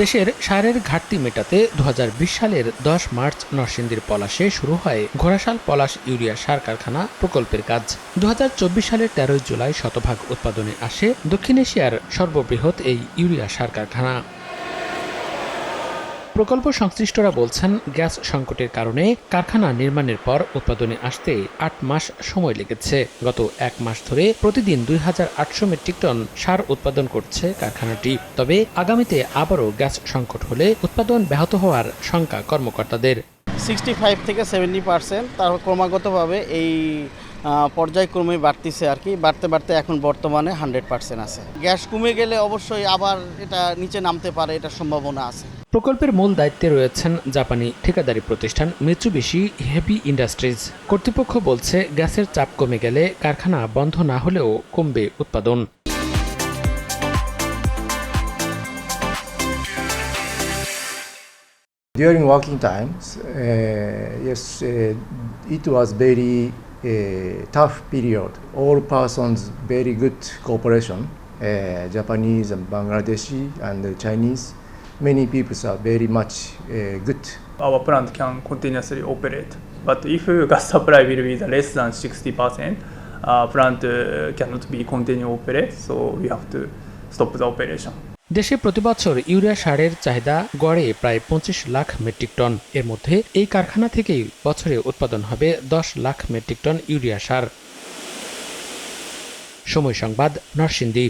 দেশের সারের ঘাটতি মেটাতে 2020 সালের 10 মার্চ নরসিংদীর পলাশে শুরু হয় ঘোড়াশাল পলাশ ইউরিয়া সার কারখানা প্রকল্পের কাজ। 2024 সালের 13 জুলাই শতভাগ উৎপাদনে আসে দক্ষিণ এশিয়ার সর্ববৃহৎ এই ইউরিয়া সার কারখানা। প্রকল্প সংশ্লিষ্টরা বলছেন, গ্যাস সংকটের কারণে কারখানা নির্মাণের পর উৎপাদনে আসতে 8 মাস সময় লেগেছে। গত 1 মাস ধরে প্রতিদিন 2800 মেট্রিক টন সার উৎপাদন করছে কারখানাটি। তবে আগামীতে আবারও গ্যাস সংকট হলে উৎপাদন ব্যাহত হওয়ার শঙ্কা কর্মকর্তাদের। 65 থেকে 70% তার ক্রমাগতভাবে এই পর্যায়ক্রমে বাড়তিছে আর কি, বাড়তে বাড়তে এখন বর্তমানে 100% আছে। গ্যাস কমে গেলে অবশ্যই আবার এটা নিচে নামতে পারে, এটা সম্ভাবনা আছে। প্রকল্পের মূল দায়িত্বে রয়েছেন জাপানি ঠিকাদারি প্রতিষ্ঠান মিৎসুবিশি হেভি ইন্ডাস্ট্রিজ। কর্তৃপক্ষ বলছে, গ্যাসের চাপ কমে গেলে কারখানা বন্ধ না হলেও কমবে উৎপাদন। During working times, it was very tough period. All persons very good cooperation. Japanese and Bangladeshi and Chinese. Many people are very much good. Our plant can continuously operate, but if gas supply will be less than 60%, plant cannot be continue operate, so we have to stop the operation. দেশে প্রতিবছর urea সারের চাহিদা গড়ে প্রায় 25 lakh metric ton. এর মধ্যে এই কারখানা থেকেই বছরে উৎপাদন হবে 10 লাখ মেট্রিক টন ইউরিয়া সার। সময় সংবাদ, নরসিংদী।